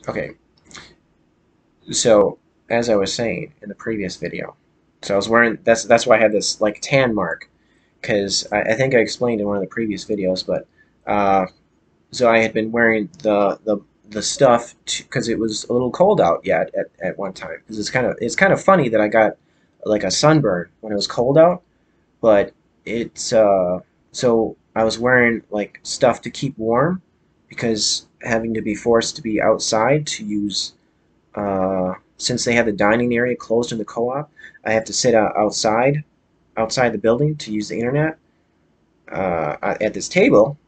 Okay, so as I was saying in the previous video, so I was wearing that's why I had this like tan mark because I think I explained in one of the previous videos, but uh, so I had been wearing the stuff because it was a little cold out yet at one time because it's kind of funny that I got like a sunburn when it was cold out, but it's so I was wearing like stuff to keep warm because having to be forced to be outside to use since they have the dining area closed in the co-op, I have to sit outside the building to use the internet at this table.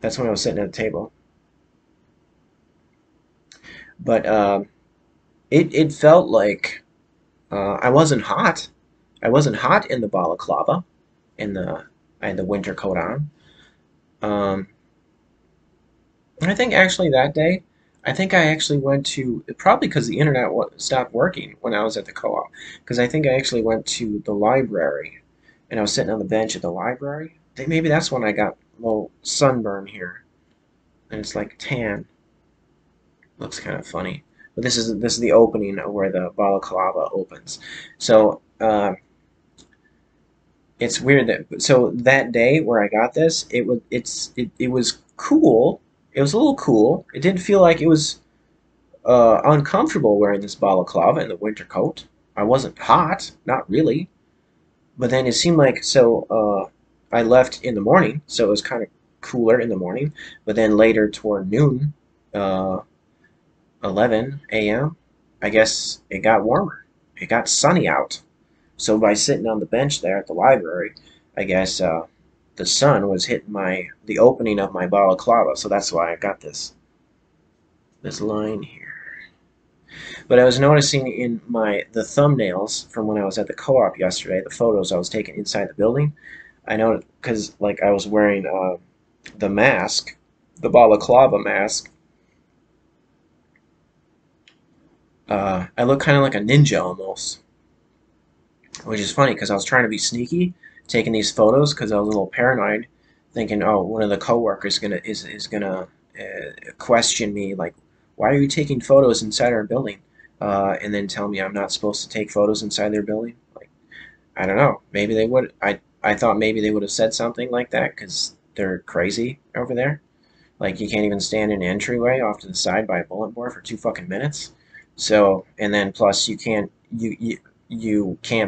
That's when I was sitting at the table, but it felt like I wasn't hot. I wasn't hot in the balaclava in the I had the winter coat on. Um, I think actually that day, I think I actually went to probably because the internet stopped working when I was at the co-op. Because I think I actually went to the library, and I was sitting on the bench at the library. Maybe that's when I got a little sunburn here, and it's like tan. Looks kind of funny. But this is the opening of where the balaclava opens. So it's weird that so that day where I got this, it was cool. It was a little cool. It didn't feel like it was uncomfortable wearing this balaclava and the winter coat. I wasn't hot, not really. But then it seemed like I left in the morning, so it was kind of cooler in the morning. But then later toward noon, uh, 11 a.m., I guess it got warmer. It got sunny out. So by sitting on the bench there at the library, I guess the sun was hitting the opening of my balaclava. So that's why I got this line here. But I was noticing in the thumbnails from when I was at the co-op yesterday, the photos I was taking inside the building. I noticed because like I was wearing the mask, the balaclava mask. I look kind of like a ninja almost, which is funny because I was trying to be sneaky, taking these photos because I was a little paranoid, thinking, oh, one of the coworkers is gonna question me like, why are you taking photos inside our building? And then tell me I'm not supposed to take photos inside their building. Like, I don't know. Maybe they would. I thought maybe they would have said something like that because they're crazy over there. Like you can't even stand in an entryway off to the side by a bulletin board for 2 fucking minutes. So and then plus you can't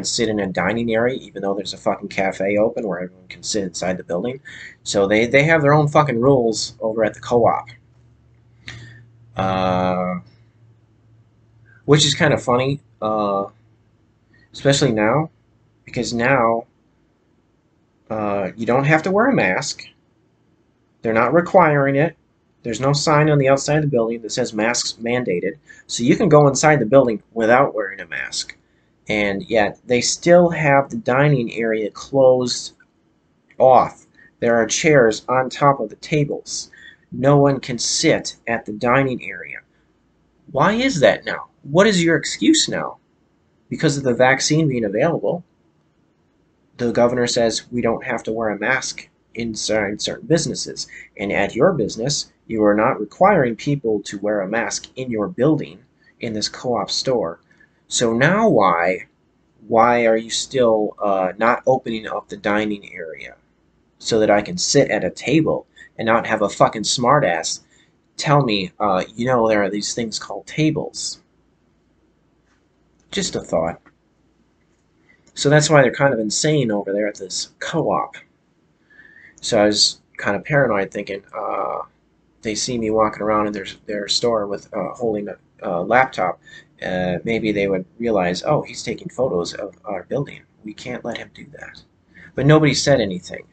sit in a dining area even though there's a fucking cafe open where everyone can sit inside the building. So they have their own fucking rules over at the co-op, uh, which is kind of funny, especially now because now you don't have to wear a mask. They're not requiring it. There's no sign on the outside of the building that says masks mandated. So you can go inside the building without wearing a mask. And yet they still have the dining area closed off. There are chairs on top of the tables. No one can sit at the dining area. Why is that now? What is your excuse now? Because of the vaccine being available, the governor says we don't have to wear a mask inside certain businesses. And at your business, you are not requiring people to wear a mask in your building in this co-op store. So now why are you still not opening up the dining area so that I can sit at a table and not have a fucking smartass tell me, there are these things called tables? Just a thought. So that's why they're kind of insane over there at this co-op. So I was kind of paranoid, thinking they see me walking around in their store with holding a laptop. Maybe they would realize, oh, he's taking photos of our building. We can't let him do that. But nobody said anything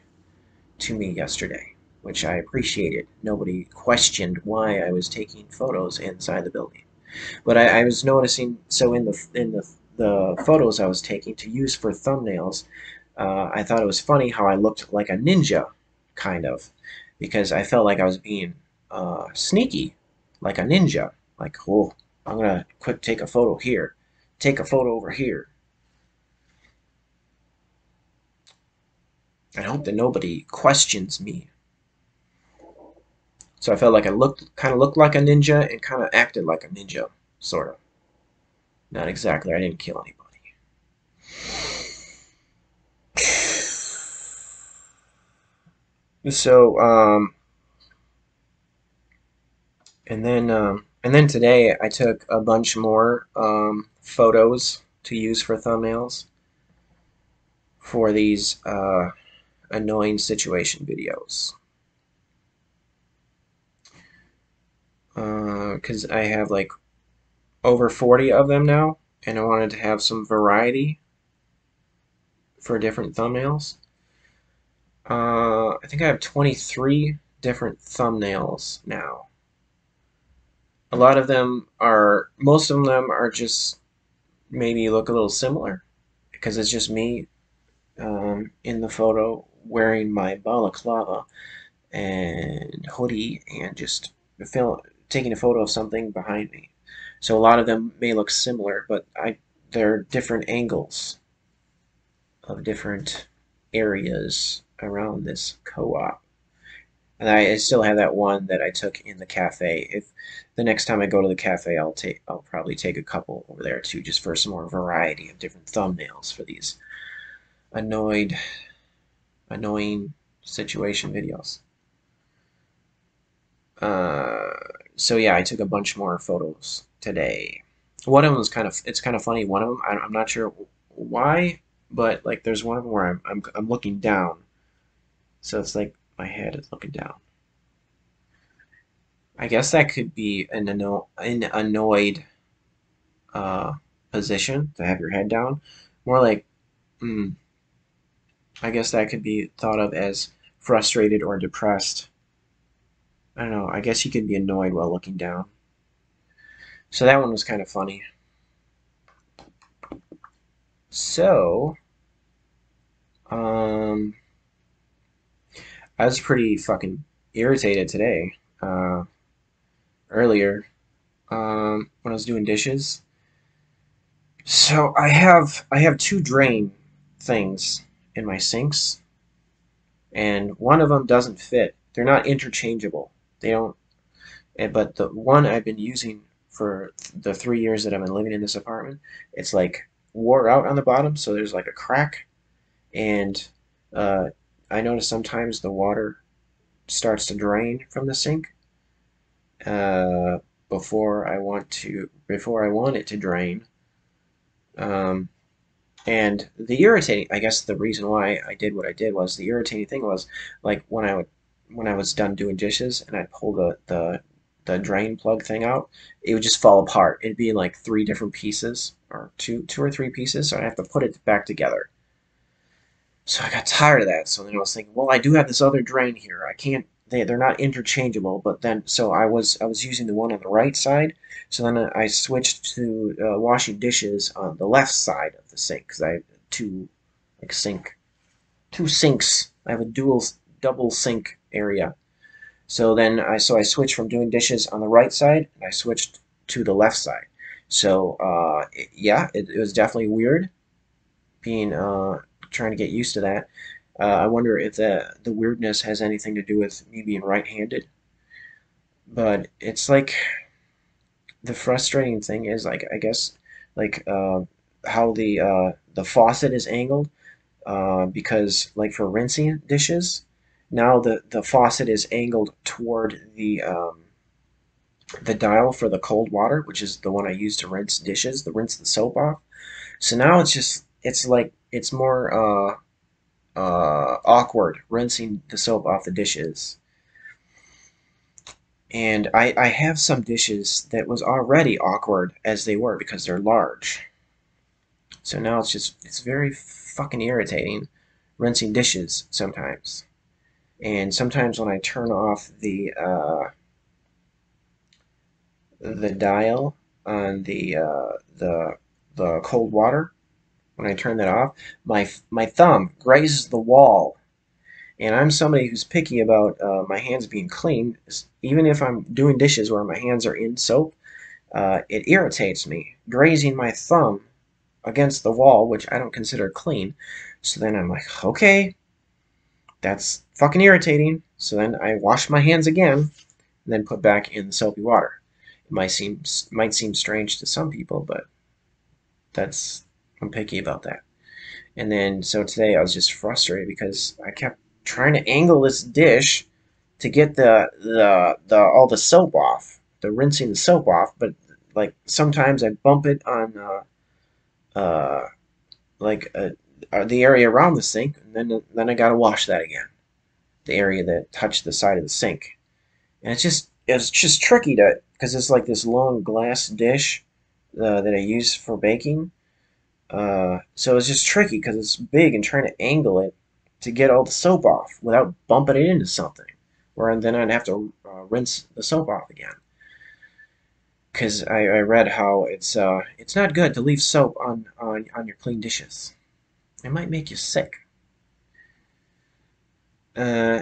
to me yesterday, which I appreciated. Nobody questioned why I was taking photos inside the building. But I was noticing, so in the photos I was taking to use for thumbnails, I thought it was funny how I looked like a ninja, kind of, because I felt like I was being sneaky, like a ninja. Like, oh, I'm gonna quick take a photo here, take a photo over here. I hope that nobody questions me. So I felt like I kind of looked like a ninja and kind of acted like a ninja, sort of. Not exactly. I didn't kill anybody. So, and then today I took a bunch more photos to use for thumbnails for these annoying situation videos. Because I have like over 40 of them now, and I wanted to have some variety for different thumbnails. I think I have 23 different thumbnails now. A lot of them are, most of them are just maybe look a little similar because it's just me in the photo wearing my balaclava and hoodie and just taking a photo of something behind me. So a lot of them may look similar, but they're different angles of different areas around this co-op. And I still have that one that I took in the cafe. If the next time I go to the cafe, I'll probably take a couple over there too, just for some more variety of different thumbnails for these annoying situation videos. Uh, so yeah, I took a bunch more photos today. One of them was it's kind of funny. One of them, I'm not sure why, but like there's one of them where I'm looking down, so it's like my head is looking down. I guess that could be an annoyed uh, position to have your head down. More like, mm, I guess that could be thought of as frustrated or depressed. I don't know. I guess you could be annoyed while looking down. So that one was kind of funny. So, um, I was pretty fucking irritated today. Earlier, when I was doing dishes. So I have two drain things in my sinks, and one of them doesn't fit. They're not interchangeable. They don't. But the one I've been using for the 3 years that I've been living in this apartment, it's like wore out on the bottom, so there's like a crack, and uh, I notice sometimes the water starts to drain from the sink uh, before I want it to drain. Um, and the irritating, I guess the reason why I did what I did was the irritating thing was like when I was done doing dishes and I'd pull the drain plug thing out, it would just fall apart. It'd be in like three different pieces or two or three pieces, so I'd have to put it back together. So I got tired of that. So then I was thinking, well, I do have this other drain here. I can't. They're not interchangeable. But then, so I was using the one on the right side. So then I switched to washing dishes on the left side of the sink because I have two like two sinks. I have a double sink area. So I switched from doing dishes on the right side and I switched to the left side. So yeah, it was definitely weird being trying to get used to that. I wonder if the weirdness has anything to do with me being right-handed. But it's like the frustrating thing is like I guess like how the faucet is angled because like for rinsing dishes, now the faucet is angled toward the dial for the cold water, which is the one I use to rinse dishes, to rinse the soap off. So now it's like it's more awkward rinsing the soap off the dishes. And I have some dishes that was already awkward as they were because they're large. So now it's very fucking irritating rinsing dishes sometimes. And sometimes when I turn off the dial on the cold water, when I turn that off, my thumb grazes the wall. And I'm somebody who's picky about my hands being clean. Even if I'm doing dishes where my hands are in soap, it irritates me. Grazing my thumb against the wall, which I don't consider clean. So then I'm like, okay, that's fucking irritating. So then I wash my hands again, and then put back in the soapy water. It might seem strange to some people, but that's I'm picky about that. And then so today I was just frustrated because I kept trying to angle this dish to get the all the soap off, the rinsing the soap off, but like sometimes I bump it on uh, like the area around the sink, and then I gotta wash that again, the area that touched the side of the sink, and it's just tricky to because it's like this long glass dish that I use for baking. So it's just tricky because it's big and trying to angle it to get all the soap off without bumping it into something, where then I'd have to rinse the soap off again. Because I read how it's not good to leave soap on your clean dishes. It might make you sick. Uh,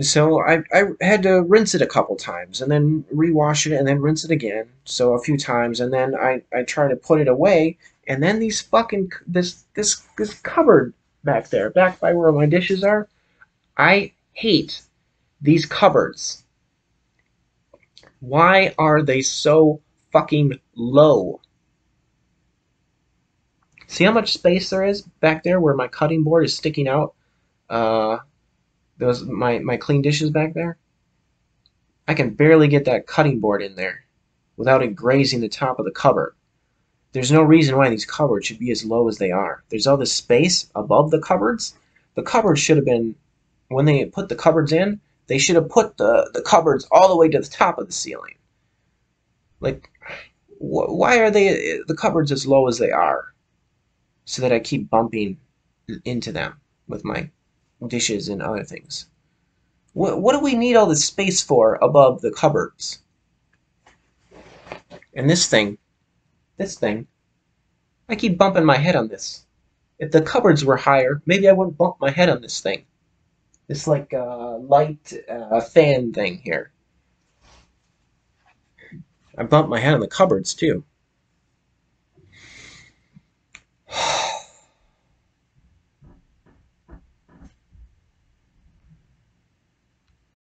so I had to rinse it a couple times and then rewash it and then rinse it again. So a few times and then I try to put it away and then these fucking this cupboard back there, back by where my dishes are. I hate these cupboards. Why are they so fucking low? See how much space there is back there where my cutting board is sticking out? Uh, those my clean dishes back there. I can barely get that cutting board in there without it grazing the top of the cupboard. There's no reason why these cupboards should be as low as they are. There's all this space above the cupboards. The cupboards should have been, when they put the cupboards in, they should have put the cupboards all the way to the top of the ceiling. Like, why are the cupboards as low as they are? So that I keep bumping into them with my dishes and other things. What do we need all this space for above the cupboards? And this thing, I keep bumping my head on this. If the cupboards were higher, maybe I wouldn't bump my head on this thing. This like light fan thing here. I bump my head on the cupboards too.